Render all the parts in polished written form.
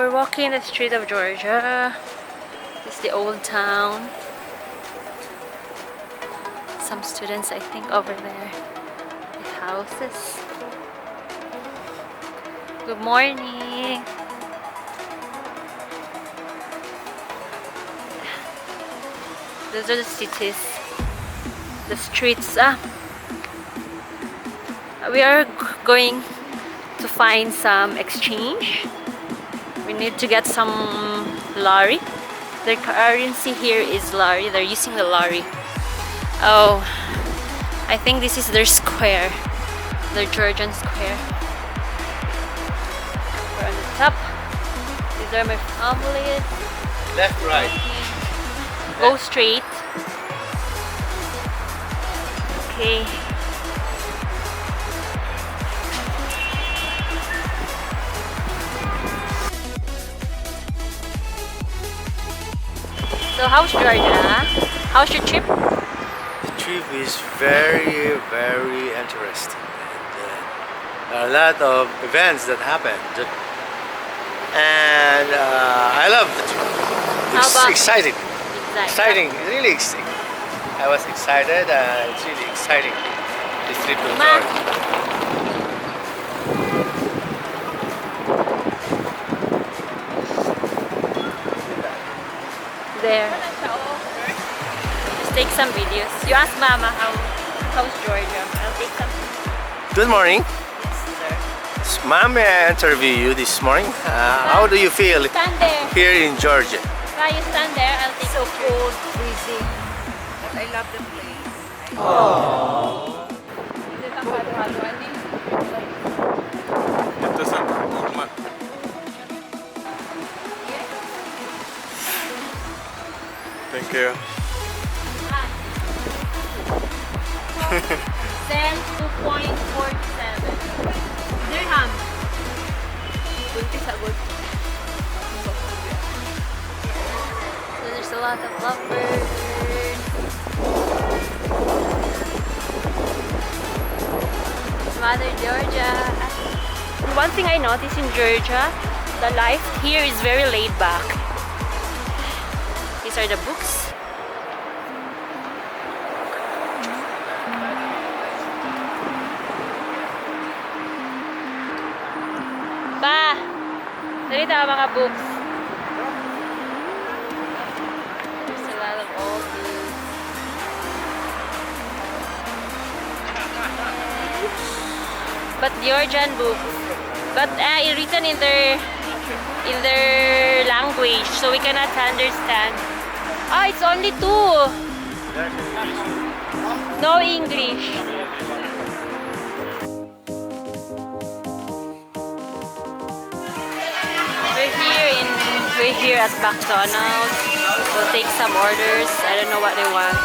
we're walking the street of Georgia. It's the old town. Some students, I think, over there. The houses. Good morning. Those are the cities, the streets. We are going to find some exchange. We need to get some lari. Their currency here is lari. They're using the lari. Oh, I think this is their square, their Georgian square. We're on the top. These are my family. Left, right. Go straight. Okay. So how's Georgia? How's your trip? The trip is very, very interesting. And, a lot of events that happened. And I love the trip. It's exciting. Exciting, really exciting. I was excited. It's really exciting. This trip to Georgia. There. Just take some videos. You ask Mama how's Georgia. I'll take some. Good morning. Yes, sir. Ma'am, may I interview you this morning? How do you feel Stand there. here in Georgia? You stand there. I'll take So pictures. cold, freezing. But I love the place. Thank you. Cent 2.47 dirham. So there's a lot of lovebirds. Mother Georgia. One thing I noticed in Georgia, the life here is very laid back. These are the books. Pa! Dali tayo mga books. There's a lot of old books. But Georgian books. But written in their language, so we cannot understand. Ah, it's only 2. No English. We're here at McDonald's. We'll take some orders. I don't know what they want.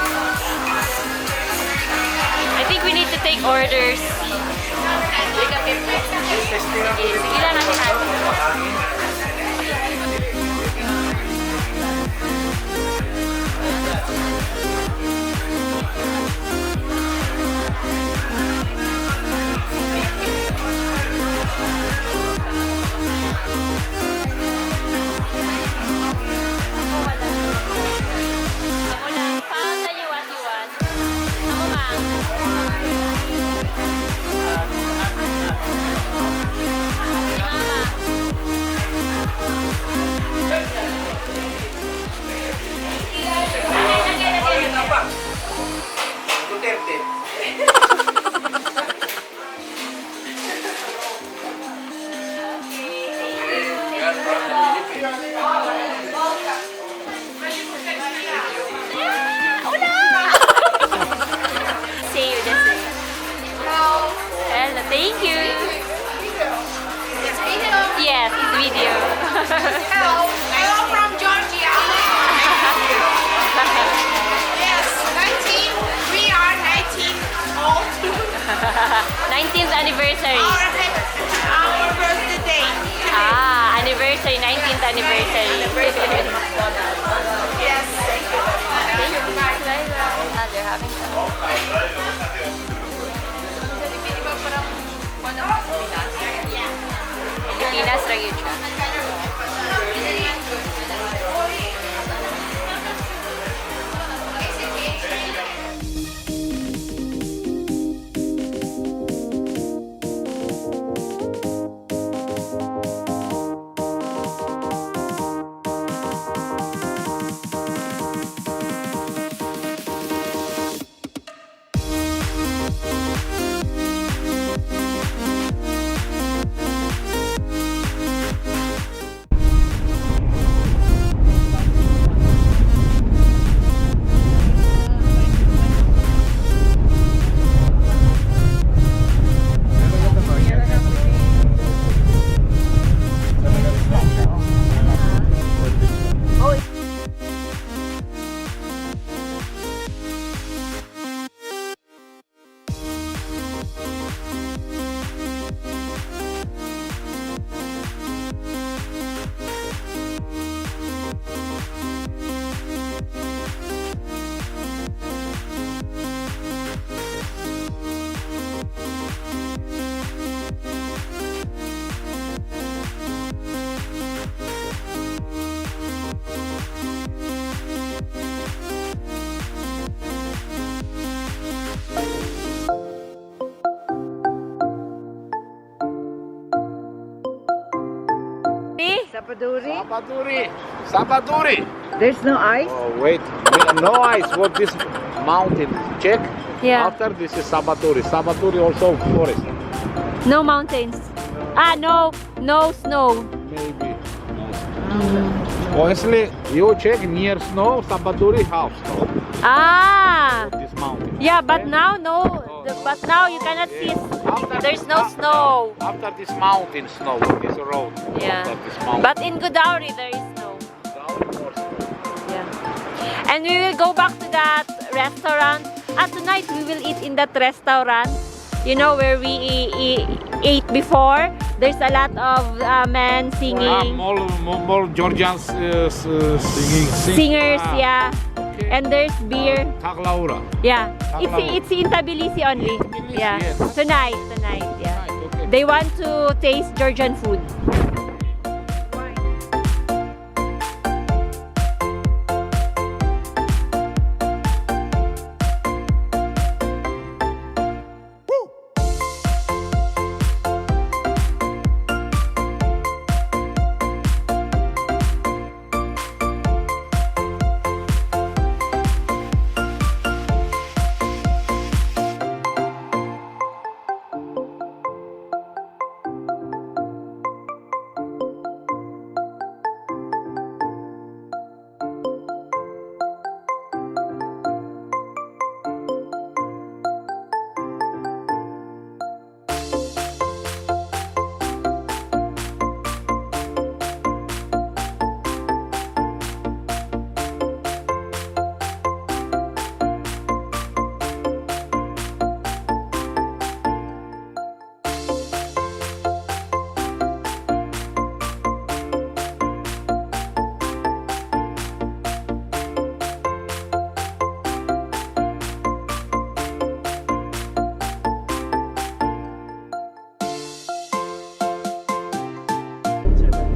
I think we need to take orders. Sige lang natin. Thank you. Yes, it's video. Hello, from Georgia. Yes, 19. We are 19 old. 19th anniversary. Our birthday. Anniversary, 19th anniversary. Yes. They're having some. Pilipinas ra yun siya. Sabaduri? Sabaduri. There's no ice? Oh, wait. No ice. What this mountain? Check. Yeah. After this is Sabaduri. Sabaduri also forest. No mountains. Ah, no snow. Maybe. Honestly, you check near snow. Sabaduri have snow. Ah. This mountain. Yeah, but now no. But now you cannot see. There's no snow. After this mountain snow, this road. Yeah. After this mountain. But in Godauri there is snow. Yeah. And we will go back to that restaurant. Tonight we will eat in that restaurant. You know where we ate before? There's a lot of men singing. More Georgians Singers, yeah. Okay. And there's beer. Taklaura. Yeah. Taklaura. It's in Tbilisi only. Tbilisi, Yeah. yes. Tonight, yeah. Right, okay. They want to taste Georgian food.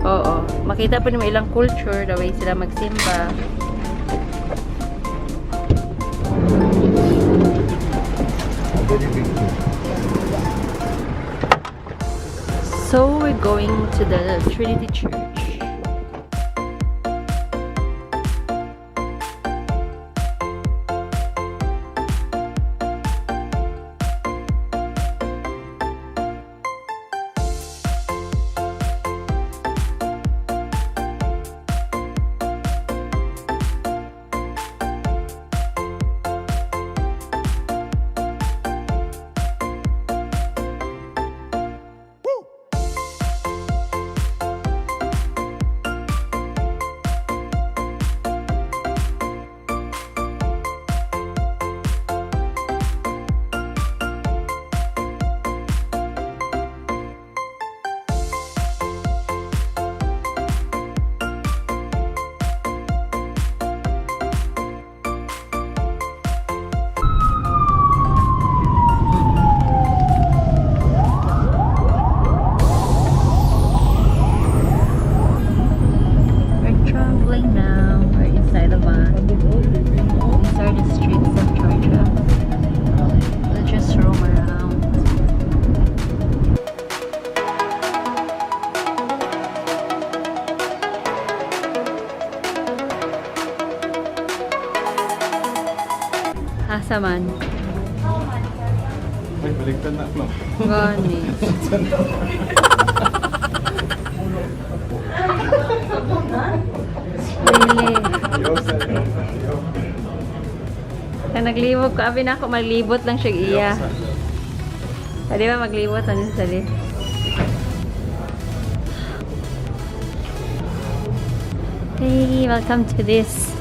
Oo. Makita pa naman ilang culture, the way sila magsimba. So we're going to the Trinity Church. Asa man? Ay, baligtad na ako. Gani. Really? Kaya naglibot ko, abi na ako maglibot lang siya iya. Di ba maglibot ano sali? Hey, welcome to this.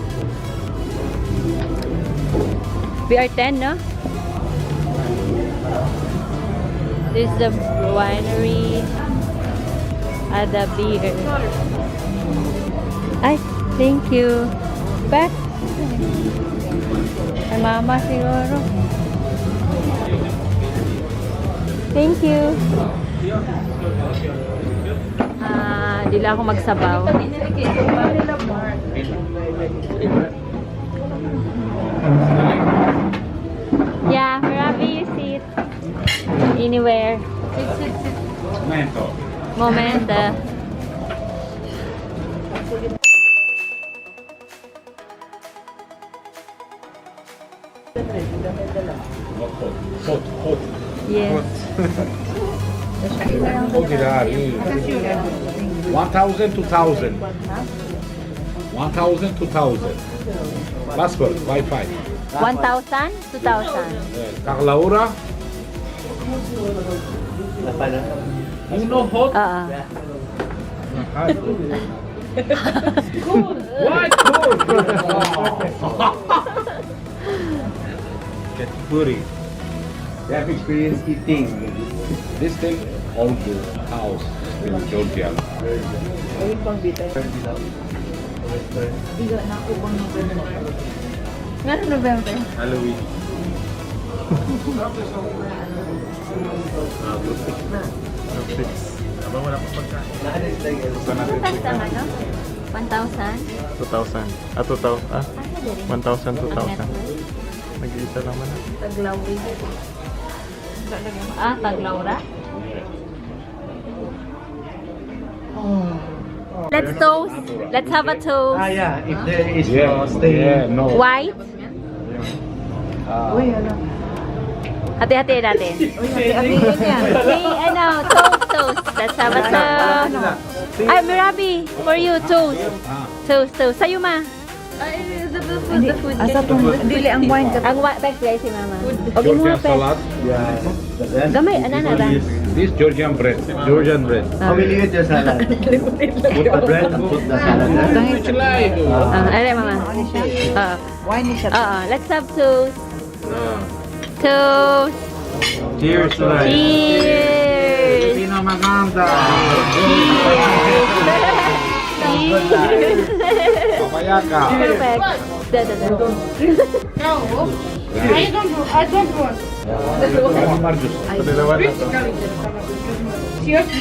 We are 10, no? This is the winery. The beer. Ay, thank you. Back. Ay, mama siguro. Thank you. Di lang ako magsabaw. Yeah, wherever you sit. Anywhere. Momento. Momento. Yes. 1,000, 2,000. 1,000, 2,000. Passport, Wi-Fi. 1,000, 2,000. Carlaura. Uno hot. What? Puri. They have experience eating. This thing, old house in Georgia. Ngano November? Halloween. Abang wala pang pagkain. Taas ang ano? 1,000? 2,000. 1,000, 2,000. Nag-iisa naman na. Taglauri. Taglaura? Let's toast. Let's have a toast. Yeah, if there is Yeah, yeah, no. White. Hati-hati natin. Hey, toast. Let's have a toast. Ay, Mirabi, for you, toast. Toast. Sa'yo, ma. The food. Dili ang wine ka. Ang back guys si mama. Okay mo Georgian pe. salad. Gamay, anana. This Georgian bread. Georgian bread. How will you eat your salad? Put the bread and put the salad there. Ano mama? Wine ni siya. Let's have toast. Toast. Cheers, Tulay. Cheers. Pino maganda. Papaya ka. Perfect.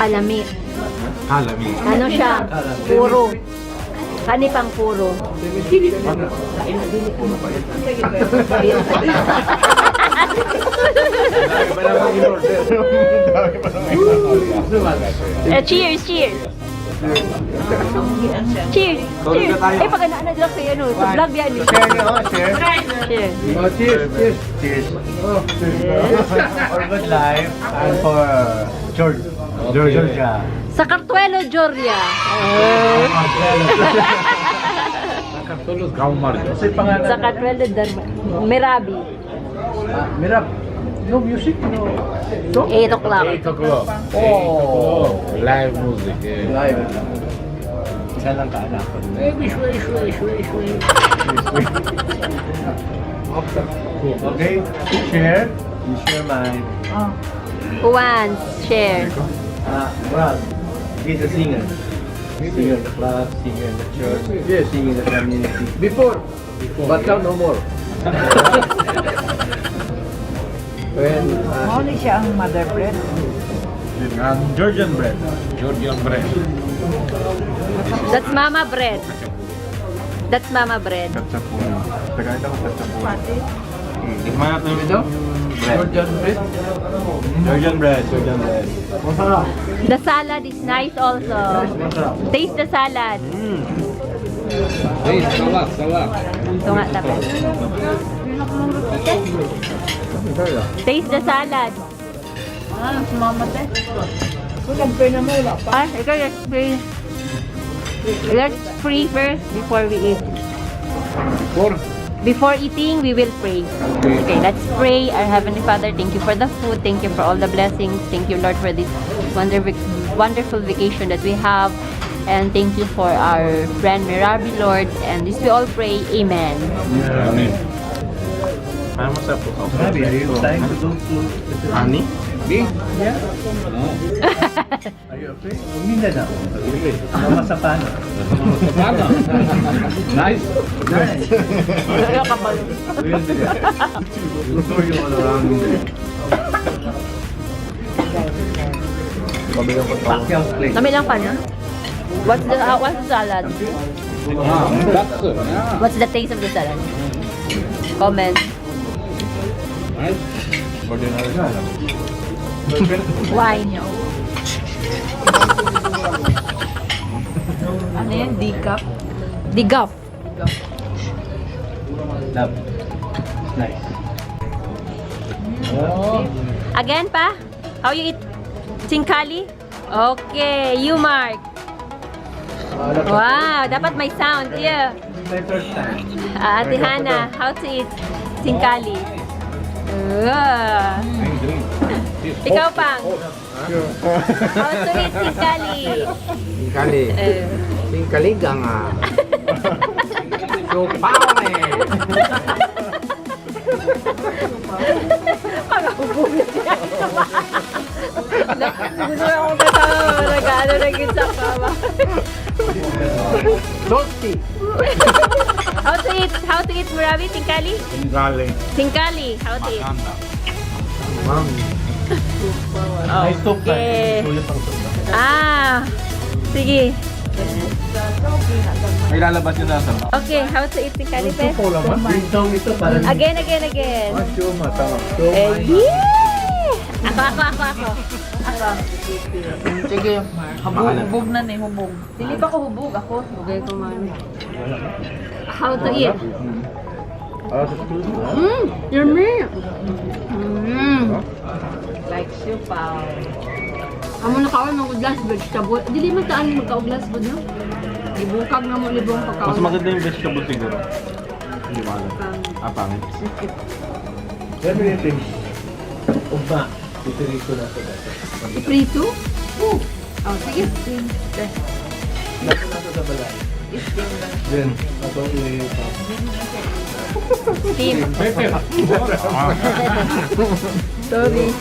Alami. Halami. Ano siya? Puro. Kani pang puro. Cheers. Cheers. Eh, pag ano dyan kayo, ano, sa vlog yan. Share niyo, share. Cheers. Cheers. For good life and for Georgia. Sa Cartuelo, Georgia. Tulog Gaumar. Kasi pangalan. Sa Cartuelo, Merabi. Mirab. No music, no. 8 o'clock. 8 o'clock. Oh. Live music. Yeah. Live. Isa lang kaanak. Okay, share. You share mine. Who wants? Share. Brad, he's a singer. Singer in the club, singer in the church, singer in the community. Before. But now no more. When Only siya ang mother bread. Georgian bread. Georgian bread. That's mama bread. That's mama bread. Katsapon. Tagalog ako katsapon. Tikman natin ito. Georgian bread. Georgian bread. Masarap. The salad is nice also. Masarap. Taste the salad. Hey, salad. Ito nga dapat. Taste the salad. Sumamatay. Kung nag-pray na mo, wala pa. Ikaw, let's pray. Let's pray first before we eat. Before eating, we will pray. Okay, let's pray. Our Heavenly Father, thank you for the food. Thank you for all the blessings. Thank you, Lord, for this wonderful vacation that we have. And thank you for our friend Mirabi, Lord. And this we all pray. Amen. Amen. Ano sa po? Maybe are you trying to do food? Ani? Me? Yeah. No. Are you okay? Hindi na. Mama sa pano. Sana. Nice. Nice. We'll throw you all around there. Pacquiao's place. Kami lang pa na. What's the salad? That's it. Yeah. What's the taste of the salad? Comment. Nice. Wine. Ano yan? Decaf? Digaf. Love. Nice. Oh. Again pa? How you eat? Tingkali? Okay, you Mark. Wow, dapat may sound. Yeah. My first time. Ate Hana, how to eat tingkali? Ikaw pang. How to eat tingkali? Tingkali. Tingkaligang ah. Supaw eh. Pag-ubog na siya. Gusto ko akong kasama. Nag-ano na yun sa kama. Salty. How to eat Murabi? Tingkali? Tingkali. Tingkali. How to eat? Ma'am. Nice to Okay. Sulit ang sulit. Sige. May lalabas yun nasa ba? Okay, how to eat tingkali, pe? Ito laman. Ito para Again. Chuma, tama. Yeah! Ako. Sige. Hubog na ni, hubog. Dili pa ko hubog. Ako. Hubogay ko man. How to eat? Yummy! Like siupaw. Amo na kaon ng glass vegetable. Dili man taan magka-glass bud no? Ibukag na mo libong pagkaon. Mas maganda yung vegetable siguro. Hindi mo alam. Pangit. Everything. Uba. Itirito na ito. Iprito? Oh, sige. Nato na ito sa balay. Then, ito Steam. Pepper. Sorry.